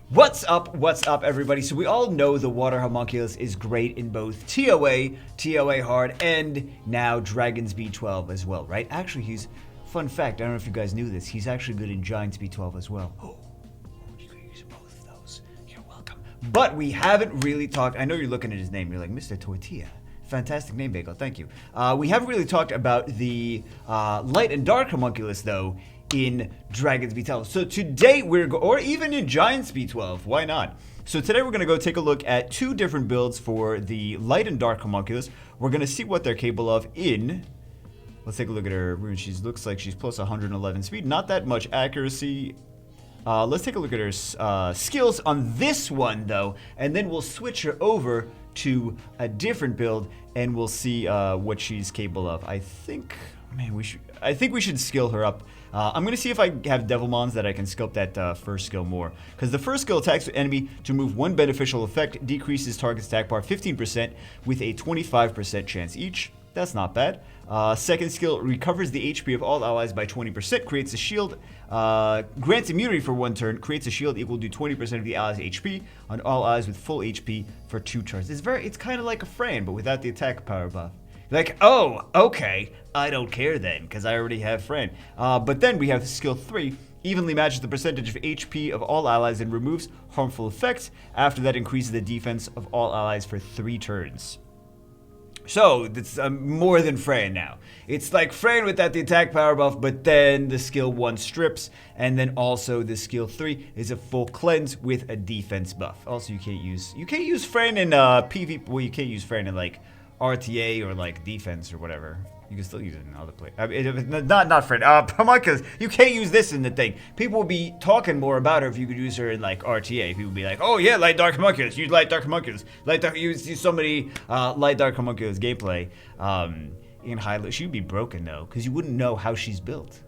What's up, everybody? So we all know the Water Homunculus is great in both TOA Hard, and now Dragon's B12 as well, right? Actually, fun fact, I don't know if you guys knew this, he's actually good in Giant's B12 as well. Oh, you can use both of those. You're welcome. But we haven't really talked, I know you're looking at his name, you're like, Mr. Tortilla. Fantastic name, Bagel, thank you. We haven't really talked about the Light and Dark Homunculus, though, in Dragon's B12. So today or even in Giant's B12, why not? So today we're going to go take a look at two different builds for the Light and Dark Homunculus. We're going to see what they're capable of in... Let's take a look at her. She looks like she's plus 111 speed. Not that much accuracy. Let's take a look at her skills on this one, though, and then we'll switch her over to a different build, and we'll see what she's capable of. I think we should skill her up. I'm going to see if I have Devilmons that I can sculpt that first skill more. Because the first skill attacks the enemy to remove one beneficial effect, decreases target's attack bar 15% with a 25% chance each. That's not bad. Second skill, recovers the HP of all allies by 20%, creates a shield, grants immunity for 1 turn, creates a shield equal to 20% of the allies' HP on all allies with full HP for 2 turns. It's kind of like a Fran, but without the attack power buff. Like, oh, okay, I don't care then, because I already have Fran. But then we have skill 3, evenly matches the percentage of HP of all allies and removes harmful effects. After that, increases the defense of all allies for 3 turns. So, it's more than Fran now. It's like Fran without the attack power buff, but then the skill 1 strips, and then also the skill 3 is a full cleanse with a defense buff. Also, you can't use Fran in PvP, well, you can't use Fran in like RTA or like defense or whatever. You can still use it in other places. Not Fran. Homunculus. You can't use this in the thing. People will be talking more about her if you could use her in like RTA. People will be like, oh yeah, Light Dark Homunculus. Use Light Dark Homunculus. Use so many Light Dark Homunculus gameplay. In high, she'd be broken though, because you wouldn't know how she's built.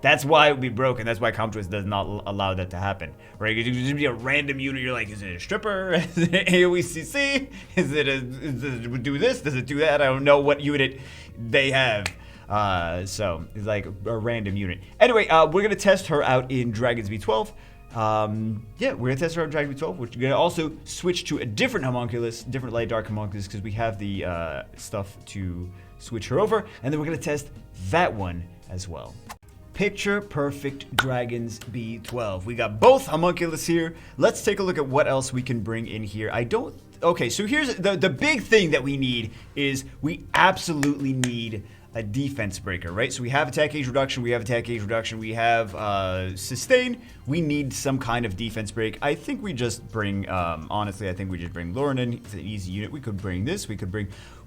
That's why it would be broken. That's why Homunculus does not allow that to happen. Right? It would just be a random unit. You're like, is it a stripper? Is it an AoECC? Does it do this? Does it do that? I don't know what unit they have. So it's like a random unit. Anyway, we're going to test her out in Dragon's B12. Yeah, we're going to test her out in Dragon's B12. We're going to also switch to a different homunculus, different Light Dark Homunculus, because we have the stuff to switch her over. And then we're going to test that one as well. Picture perfect Dragons B12. We got both homunculus here. Let's take a look at what else we can bring in here. Okay, so here's the big thing that we need is we absolutely need a defense breaker, right? So we have attack age reduction, we have sustain. We need some kind of defense break. I think we just bring, honestly, I think we just bring Lauren in. It's an easy unit. We could bring this,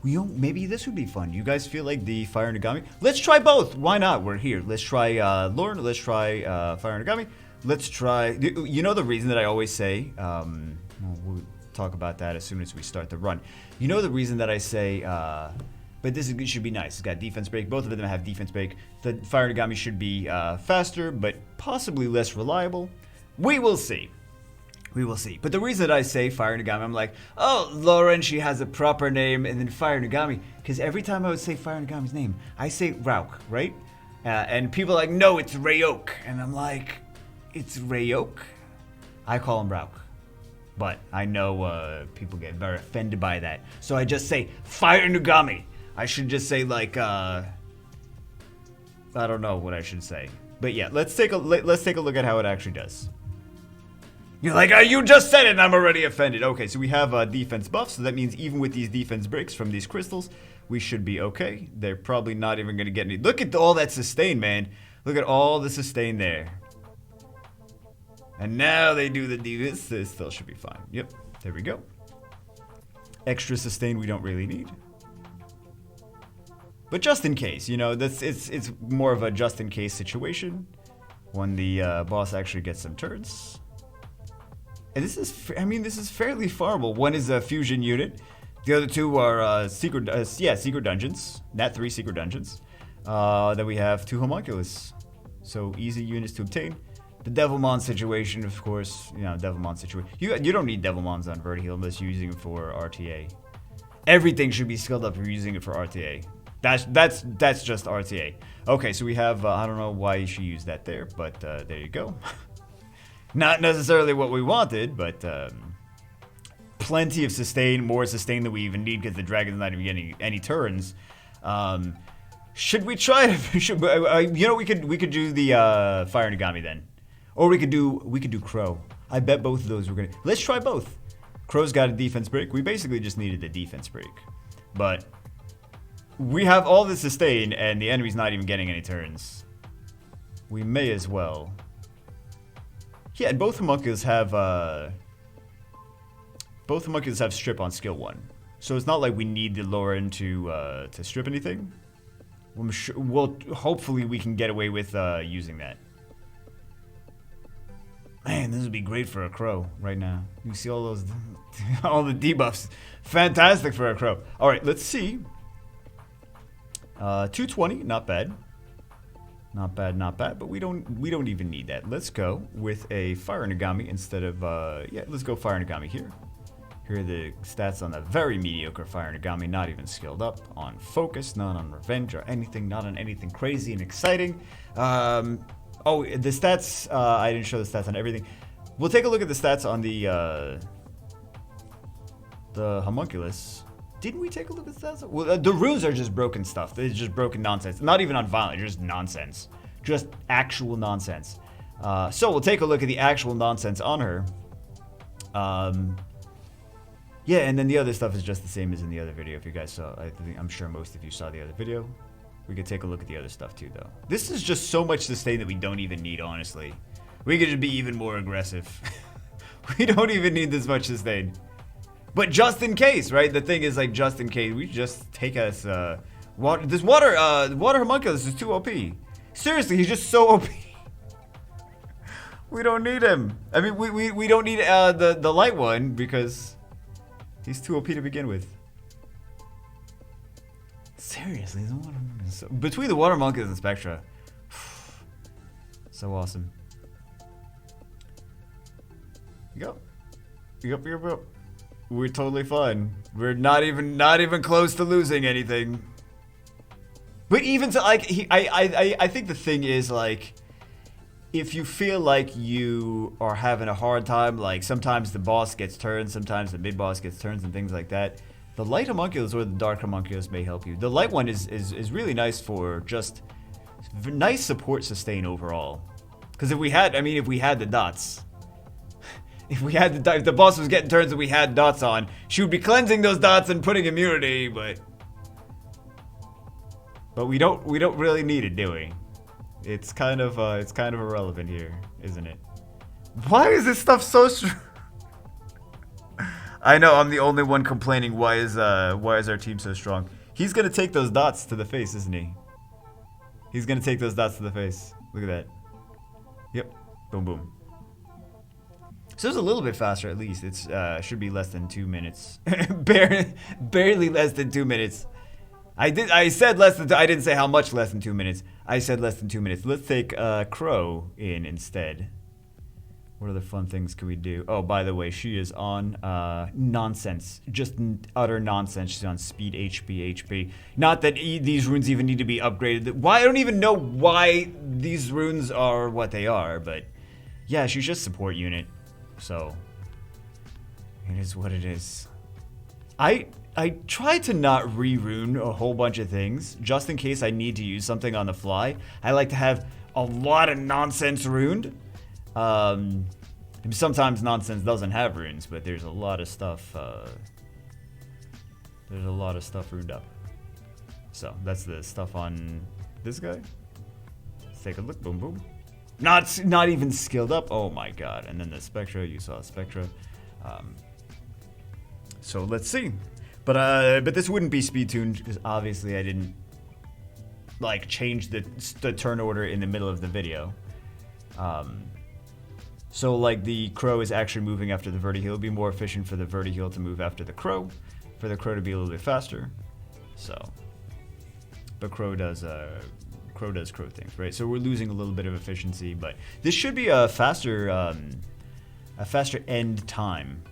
maybe this would be fun. You guys feel like the Fire Nagami? Let's try both. Why not? We're here. Let's try Lauren. Let's try Fire Nagami. Let's try, you know the reason that I always say, we'll talk about that as soon as we start the run. You know the reason that I say, but this should be nice. It's got defense break. Both of them have defense break. The Fire Nagami should be faster, but possibly less reliable. We will see. We will see. But the reason that I say Fire Nagami, I'm like, oh, Lauren, she has a proper name, and then Fire Nagami. Because every time I would say Fire Nagami's name, I say Rauk, right? And people are like, no, it's Rayoke. And I'm like, it's Rayoke? I call him Rauk. But I know people get very offended by that. So I just say Fire Nagami. I should just say like, I don't know what I should say. But yeah, let's take a look at how it actually does. You're like, oh, you just said it and I'm already offended. Okay, so we have a defense buff, so that means even with these defense breaks from these crystals, we should be okay. They're probably not even going to get any. Look at all that sustain, man. Look at all the sustain there. And now they do the defense. This still should be fine. Yep, there we go. Extra sustain we don't really need. But just in case, you know, it's more of a just in case situation when the boss actually gets some turns. And this is fairly farmable. One is a fusion unit. The other two are secret dungeons. Nat 3 secret dungeons. Then we have 2 homunculus. So easy units to obtain. The Devilmon situation, of course, you know, Devilmon situation. You don't need Devilmons on Vertiheal unless you're using it for RTA. Everything should be skilled up if you're using it for RTA. That's just RTA. Okay, so we have, I don't know why you should use that there, but there you go. Not necessarily what we wanted, but plenty of sustain, more sustain than we even need because the dragon's not even getting any turns. Should we try to? You know, we could do the Fire Nagami then, or we could do Crow. I bet both of those we're gonna. Let's try both. Crow's got a defense break. We basically just needed a defense break, but we have all the sustain and the enemy's not even getting any turns. We may as well. Yeah, and both Homunculus have strip on skill 1, so it's not like we need the Lauren to strip anything. I'm sure, hopefully we can get away with using that. Man, this would be great for a Crow right now. You see all those, all the debuffs. Fantastic for a Crow. All right, let's see. 220, not bad. Not bad, not bad. But we don't even need that. Let's go with a Fire Nagami instead of yeah. Let's go Fire Nagami here. Here are the stats on the very mediocre Fire Nagami. Not even skilled up on focus, not on revenge or anything. Not on anything crazy and exciting. Oh, the stats, I didn't show the stats on everything. We'll take a look at the stats on the Homunculus. Didn't we take a look at the stats? Well, the runes are just broken stuff. It's just broken nonsense. Not even on violent, just nonsense. Just actual nonsense. So we'll take a look at the actual nonsense on her. Yeah, and then the other stuff is just the same as in the other video. If you guys saw, I'm sure most of you saw the other video. We could take a look at the other stuff too, though. This is just so much sustain that we don't even need, honestly. We could just be even more aggressive. We don't even need this much sustain. But just in case, right? The thing is, like, just in case, we just take us, water. This water Homunculus is too OP. Seriously, he's just so OP. We don't need him. I mean, we don't need the light one because he's too OP to begin with. Seriously, between the water Homunculus and spectra, so awesome. Yep. We're totally fine. We're not even close to losing anything. But even so, like, I think the thing is, like, if you feel like you are having a hard time, like sometimes the boss gets turns, sometimes the mid boss gets turns and things like that. The light Homunculus or the dark Homunculus may help you. The light one is really nice for just nice support sustain overall. Because if we had the dots, if the boss was getting turns and we had dots on, she would be cleansing those dots and putting immunity, but we don't really need it, do we? It's kind of irrelevant here, isn't it? Why is this stuff so strong? I know I'm the only one complaining. Why is our team so strong? He's gonna take those dots to the face, isn't he? He's gonna take those dots to the face. Look at that. Yep. Boom, boom. So it's a little bit faster, at least. It's should be less than 2 minutes. barely less than 2 minutes. I said less than. I didn't say how much less than 2 minutes. I said less than 2 minutes. Let's take Crow in instead. What other fun things can we do? Oh, by the way, she is on nonsense. Just utter nonsense. She's on speed HP. Not that these runes even need to be upgraded. Why? I don't even know why these runes are what they are, but yeah, she's just support unit. So it is what it is. I try to not re-rune a whole bunch of things just in case I need to use something on the fly. I like to have a lot of nonsense runed. Sometimes nonsense doesn't have runes, but there's a lot of stuff. There's a lot of stuff runed up. So that's the stuff on this guy. Let's take a look. Boom, boom. Not even skilled up. Oh my god! And then the spectra. You saw spectra. So let's see. But this wouldn't be speed tuned because obviously I didn't like change the turn order in the middle of the video. So like the Crow is actually moving after the Verti Heal. It would be more efficient for the Verti Heal to move after the Crow, for the Crow to be a little bit faster. So, but Crow does Crow things, right? So we're losing a little bit of efficiency, but this should be a faster end time.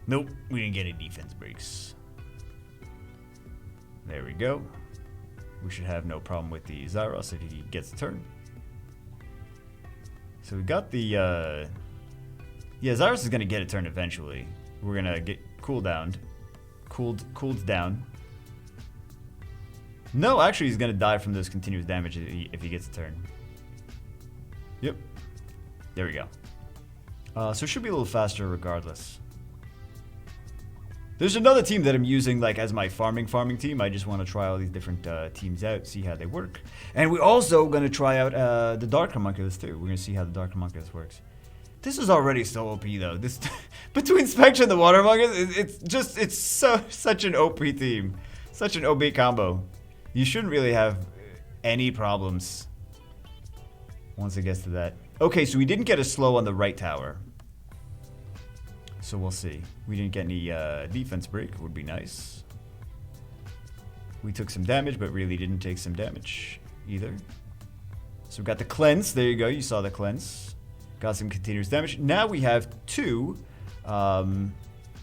Nope, we didn't get any defense breaks. There we go. We should have no problem with the Zyros if he gets the turn. So we got the, yeah, Zyrus is going to get a turn eventually. We're going to get cooled down. Cooled down. No, actually, he's going to die from this continuous damage if he gets a turn. Yep. There we go. So it should be a little faster regardless. There's another team that I'm using like as my farming team. I just want to try all these different teams out, see how they work. And we're also going to try out the Dark Homunculus too. We're going to see how the Dark Homunculus works. This is already so OP though. This between Spectra and the Water Homunculus, it's such an OP team. Such an OP combo. You shouldn't really have any problems once it gets to that. Okay, so we didn't get a slow on the right tower. So we'll see. We didn't get any defense break. Would be nice. We took some damage, but really didn't take some damage either. So we got the cleanse. There you go. You saw the cleanse. Got some continuous damage. Now we have two. Boom,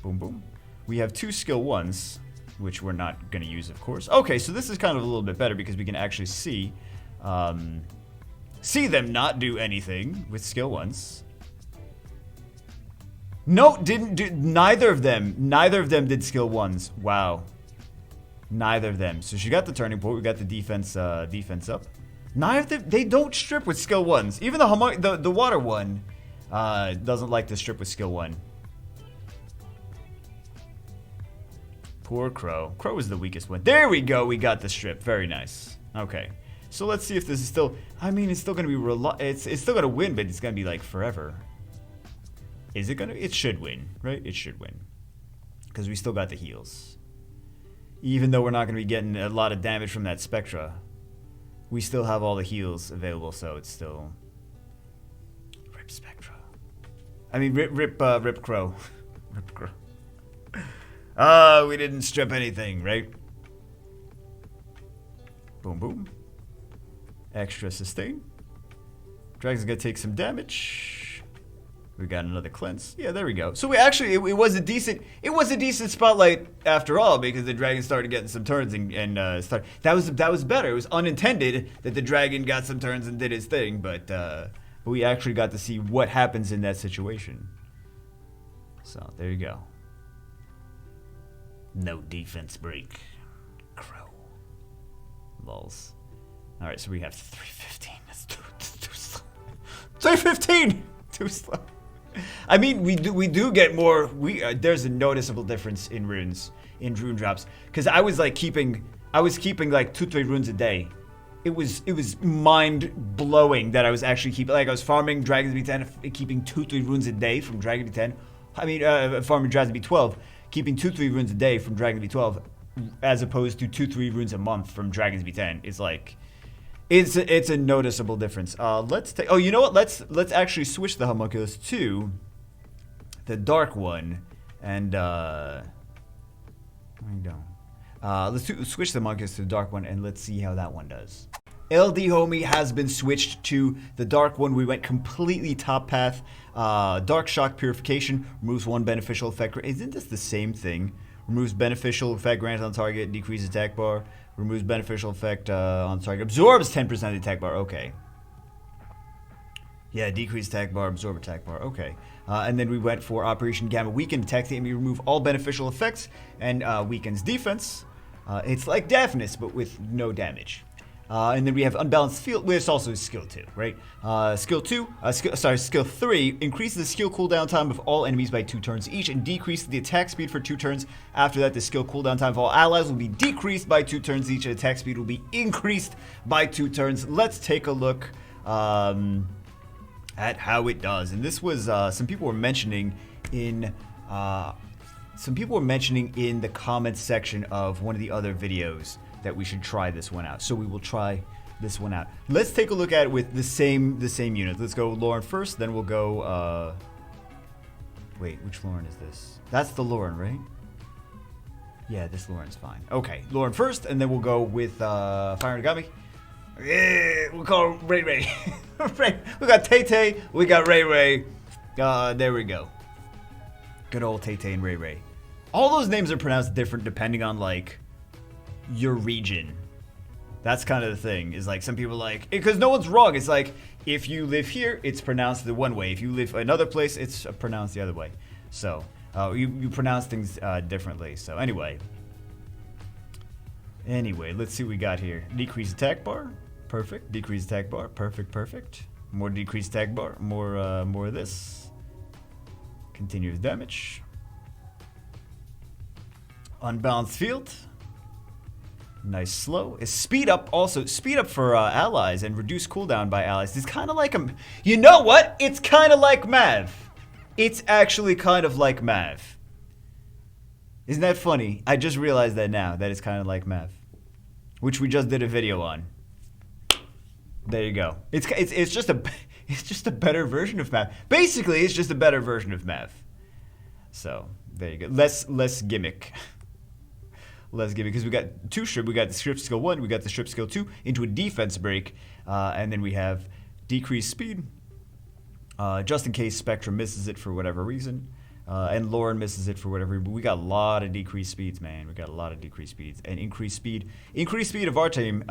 boom. We have two skill 1s, which we're not going to use, of course. Okay, so this is kind of a little bit better because we can actually see them not do anything with skill 1s. No, didn't do. Neither of them did skill 1s. Wow. Neither of them. So she got the turning point. We got the defense up. Neither of them, they don't strip with skill 1s. Even the water one doesn't like to strip with skill 1. Poor Crow. Crow is the weakest one. There we go. We got the strip. Very nice. Okay. So let's see if this is still. I mean, it's still gonna be it's still gonna win, but it's gonna be like forever. Is it gonna? It should win, right? It should win. Because we still got the heals. Even though we're not gonna be getting a lot of damage from that Spectra, we still have all the heals available, so it's still. Rip Spectra. I mean, rip Crow. Rip Crow. We didn't strip anything, right? Boom, boom. Extra sustain. Dragon's gonna take some damage. We got another cleanse. Yeah, there we go. So we actually, it was a decent spotlight after all, because the dragon started getting some turns and that was better. It was unintended that the dragon got some turns and did his thing, but we actually got to see what happens in that situation. So there you go. No defense break. Crow. Lols. All right, so we have 315. That's too slow. 315. Too slow. I mean, we do get more. There's a noticeable difference in runes, in rune drops, because I was keeping like 2-3 runes a day. It was mind blowing that I was actually keeping, like, I was farming Dragons B10, keeping 2-3 runes a day from Dragon B10. I mean, farming Dragon B12, keeping 2-3 runes a day from Dragon B12, as opposed to 2-3 runes a month from Dragons B10. It's like, it's a noticeable difference. Let's take. Oh, you know what? Let's actually switch the homunculus to the dark one, and there you go. Let's switch the homunculus to the dark one, and let's see how that one does. LD Homie has been switched to the dark one. We went completely top path. Dark Shock Purification removes 1 beneficial effect. Isn't this the same thing? Removes beneficial effect granted on target, decreases attack bar. Removes beneficial effect on target. Absorbs 10% of the attack bar. Okay. Yeah, decrease attack bar, absorb attack bar. Okay. And then we went for Operation Gamma Weaken. Attacks the enemy, remove all beneficial effects, and weakens defense. It's like Deafness, but with no damage. And then we have Unbalanced Field, which also is skill 2, right? Skill 3 increases the skill cooldown time of all enemies by 2 turns each and decreases the attack speed for 2 turns. After that, the skill cooldown time of all allies will be decreased by 2 turns each and attack speed will be increased by 2 turns. Let's take a look at how it does. And this was, some people were mentioning in the comments section of one of the other videos that we should try this one out. So we will try this one out. Let's take a look at it with the same unit. Let's go Lauren first, then we'll go wait, which Lauren is this? That's the Lauren, right? Yeah, this Lauren's fine. Okay, Lauren first, and then we'll go with Fire Nagami. Yeah, we'll call Ray Ray. We got Tay Tay, we got Ray Ray. There we go. Good old Tay Tay and Ray Ray. All those names are pronounced different depending on, like, your region. That's kind of the thing. Is like some people like because no one's wrong. It's like if you live here, it's pronounced the one way. If you live another place, it's pronounced the other way. So you pronounce things differently. So anyway, let's see what we got here. Decrease attack bar, perfect. Decrease attack bar, perfect. More decreased attack bar, more of this. Continuous damage. Unbalanced field. Nice slow. Is speed up also. Speed up for allies and reduce cooldown by allies. It's kind of like a... You know what? It's kind of like Mav. It's actually kind of like Mav. Isn't that funny? I just realized that now. That it's kind of like Mav. Which we just did a video on. There you go. It's just a better version of Mav. Basically, it's just a better version of Mav. So, there you go. Less gimmick. Less gimmick, because we got two strip. We got the strip skill 1, we got the strip skill 2 into a defense break, and then we have decreased speed, just in case Spectra misses it for whatever reason, and Lauren misses it for whatever reason. But we got a lot of decreased speeds, man. We got a lot of decreased speeds and increased speed of our team,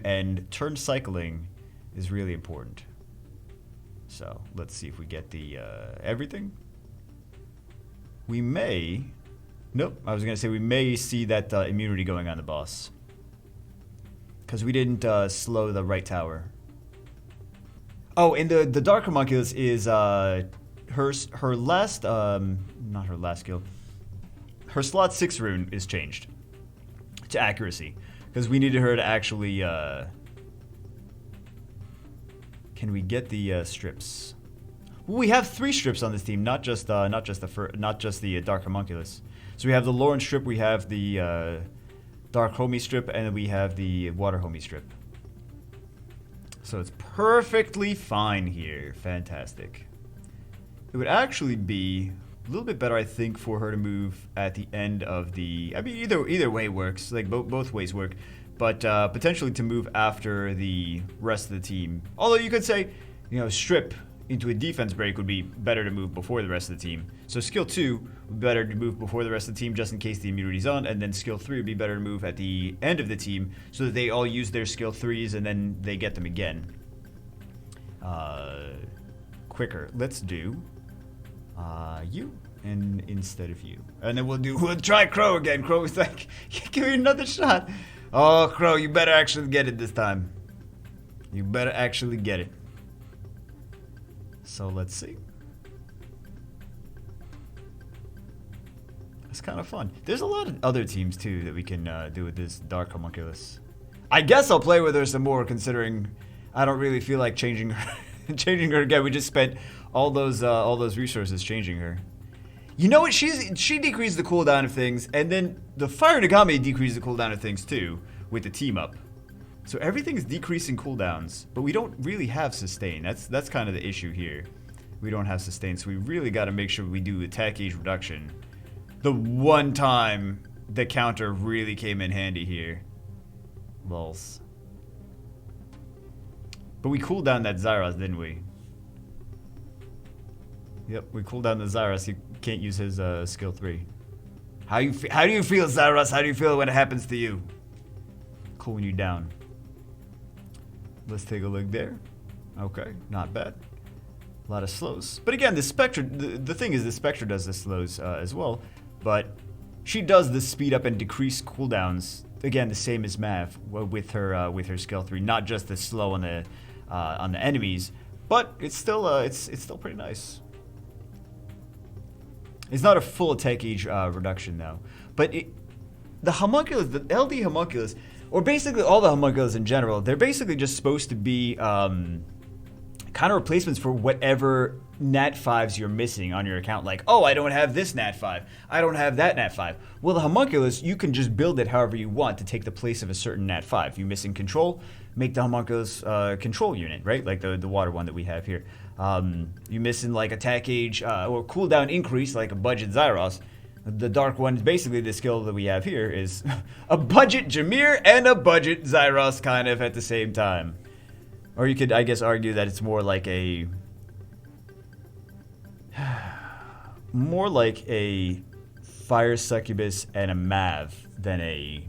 and turn cycling is really important. So let's see if we get the everything. We may. Nope, I was going to say we may see that immunity going on the boss. Because we didn't slow the right tower. Oh, and the Dark Homunculus is her last, not her last skill. Her slot 6 rune is changed to accuracy. Because we needed her to actually, can we get the strips? Well, we have 3 strips on this team, not just the Dark Homunculus. So we have the Lauren strip, we have the Dark Homie strip, and then we have the Water Homie strip. So it's perfectly fine here. Fantastic. It would actually be a little bit better, I think, for her to move at the end of the... I mean, either way works. Like, both ways work. But potentially to move after the rest of the team. Although you could say, strip into a defense break would be better to move before the rest of the team. So skill 2 would be better to move before the rest of the team just in case the immunity's on, and then skill 3 would be better to move at the end of the team so that they all use their skill 3s and then they get them again. Quicker. Let's do you and instead of you. And then we'll try Crow again. Crow is like, give me another shot. Oh, Crow, you better actually get it this time. You better actually get it. So let's see. It's kind of fun. There's a lot of other teams too that we can do with this Dark Homunculus. I guess I'll play with her some more, considering I don't really feel like changing her. Changing her again. We just spent all those resources changing her. You know what? She decreased the cooldown of things, and then the Fire Nagami decreased the cooldown of things too with the team up. So everything's decreasing cooldowns, but we don't really have sustain. That's kind of the issue here. We don't have sustain, so we really got to make sure we do attack gauge reduction. The one time the counter really came in handy here. Lols. But we cooled down that Zyros, didn't we? Yep, we cooled down the Zyros. He can't use his skill 3. How do you feel, Zyros? How do you feel when it happens to you? Cooling you down. Let's take a look there. Okay, not bad. A lot of slows. But again, the Spectra, the thing is the Spectra does the slows as well. But she does the speed up and decrease cooldowns. Again, the same as Mav with her skill 3. Not just the slow on the enemies, but it's still pretty nice. It's not a full attack gauge reduction though. But the homunculus, the LD homunculus, or basically all the homunculus in general, they're basically just supposed to be kind of replacements for whatever Nat 5s you're missing on your account. Like, oh, I don't have this Nat 5. I don't have that Nat 5. Well, the homunculus, you can just build it however you want to take the place of a certain Nat 5. You're missing control, make the homunculus control unit, right? Like the water one that we have here. You're missing like attack gauge or cooldown increase, like a budget Zyros. The dark one is basically the skill that we have here is a budget Jameer and a budget Zyros kind of at the same time. Or you could, I guess, argue that it's more like a Fire Succubus and a Mav than a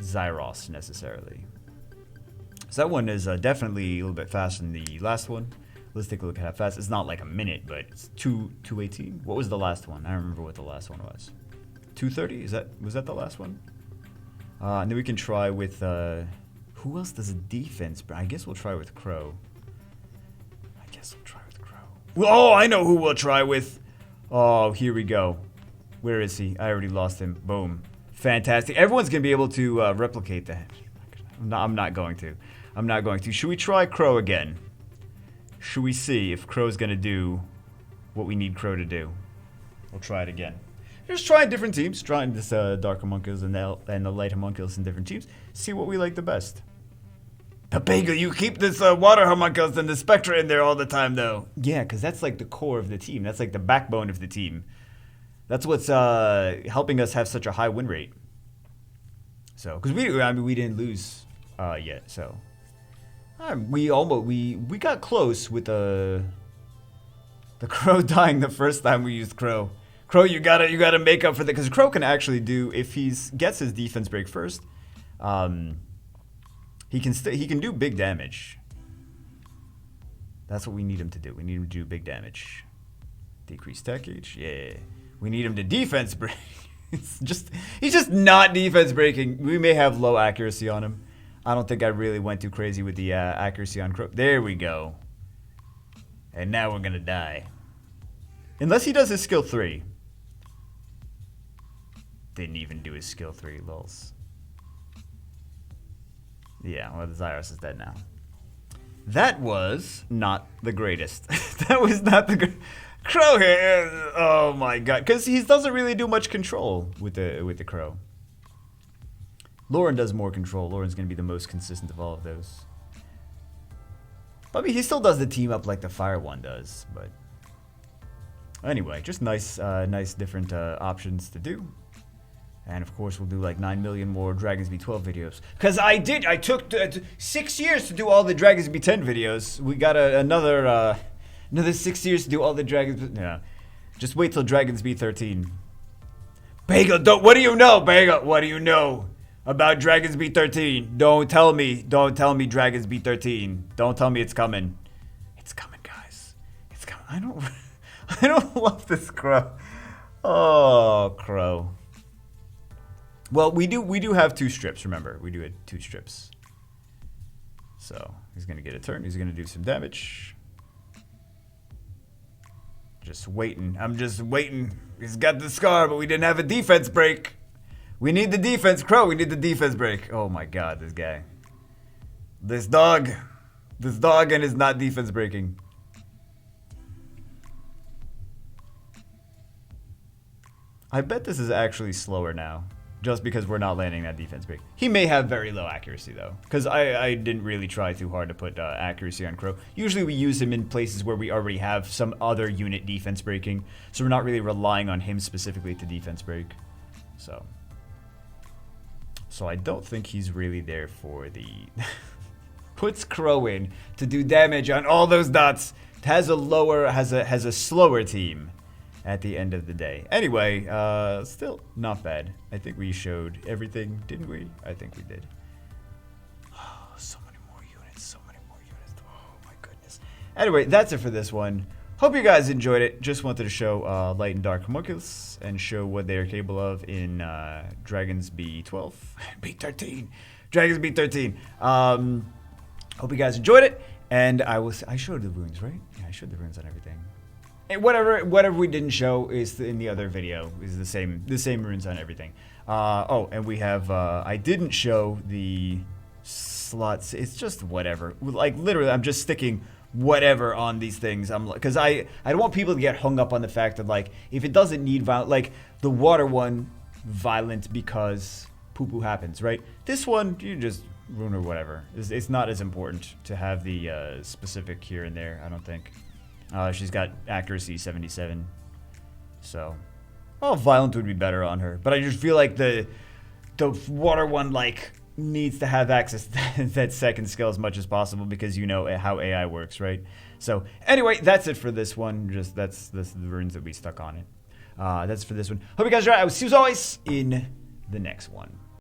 Zyros necessarily. So that one is definitely a little bit faster than the last one. Let's take a look at how fast. It's not like a minute, but it's 218. What was the last one? I don't remember what the last one was. 230? Was that the last one? And then we can try with who else does a defense? I guess we'll try with Crow. Oh, I know who we'll try with. Oh, here we go. Where is he? I already lost him. Boom. Fantastic. Everyone's gonna be able to replicate that. I'm not going to. I'm not going to. Should we try Crow again? Should we see if Crow's gonna do what we need Crow to do? We'll try it again. Just trying different teams, trying this Dark Homunculus and the Light Homunculus in different teams. See what we like the best. The Bagel, you keep this Water Homunculus and the Spectra in there all the time, though. Yeah, because that's like the core of the team. That's like the backbone of the team. That's what's helping us have such a high win rate. So, because we didn't lose yet, so. We got close with the Crow dying the first time we used Crow. Crow, you gotta make up for that, because Crow can actually do, if he gets his defense break first, he can do big damage. That's what we need him to do. We need him to do big damage. Decrease tech age, yeah. We need him to defense break. He's just not defense breaking. We may have low accuracy on him. I don't think I really went too crazy with the accuracy on Crow. There we go. And now we're gonna die. Unless he does his skill 3. Didn't even do his skill 3, lols. Yeah, well, the Zyros is dead now. That was not the greatest. That was not the greatest. Crow here, oh my god. Because he doesn't really do much control with the Crow. Lauren does more control. Lauren's going to be the most consistent of all of those. But I mean, he still does the team up like the Fire one does. But anyway, just nice different options to do. And of course, we'll do like 9 million more Dragons B12 videos. Because I took 6 years to do all the Dragons B10 videos. We got another 6 years to do all the Dragons. Yeah. Just wait till Dragons B13. Bagel, what do you know, Bagel? What do you know about Dragons B13? Don't tell me Dragons B13. Don't tell me it's coming. It's coming, guys. It's coming. I don't love this Crow. Oh, Crow. Well, we do have 2 strips, remember. We do have 2 strips. So, he's going to get a turn. He's going to do some damage. Just waiting. I'm just waiting. He's got the scar, but we didn't have a defense break. We need the defense, Crow. We need the defense break. Oh my god, this guy. This dog and is not defense breaking. I bet this is actually slower now. Just because we're not landing that defense break. He may have very low accuracy though. Because I didn't really try too hard to put accuracy on Crow. Usually we use him in places where we already have some other unit defense breaking. So we're not really relying on him specifically to defense break. So I don't think he's really there for the... Puts Crow in to do damage on all those dots. Has a slower team at the end of the day. Anyway, still not bad. I think we showed everything, didn't we? I think we did. Oh, so many more units. Oh my goodness. Anyway, that's it for this one. Hope you guys enjoyed it. Just wanted to show Light and Dark Homunculus and show what they're capable of in Dragons B12. B13. Dragons B13. Hope you guys enjoyed it. And I showed the runes, right? Yeah, I showed the runes on everything. And whatever we didn't show is in the other video is the same runes on everything. Oh, and we have I didn't show the slots. It's just whatever. Like literally, I'm just sticking whatever on these things. Because I don't want people to get hung up on the fact that like if it doesn't need violent, like the water one, violent because poo poo happens, right? This one you just rune or whatever. It's not as important to have the specific here and there. I don't think. She's got accuracy 77, so violent would be better on her. But I just feel like the water one like needs to have access to that second skill as much as possible because you know how AI works, right? So anyway, that's it for this one. Just that's the runes that we stuck on it. That's for this one. Hope you guys enjoyed. I will see you as always in the next one.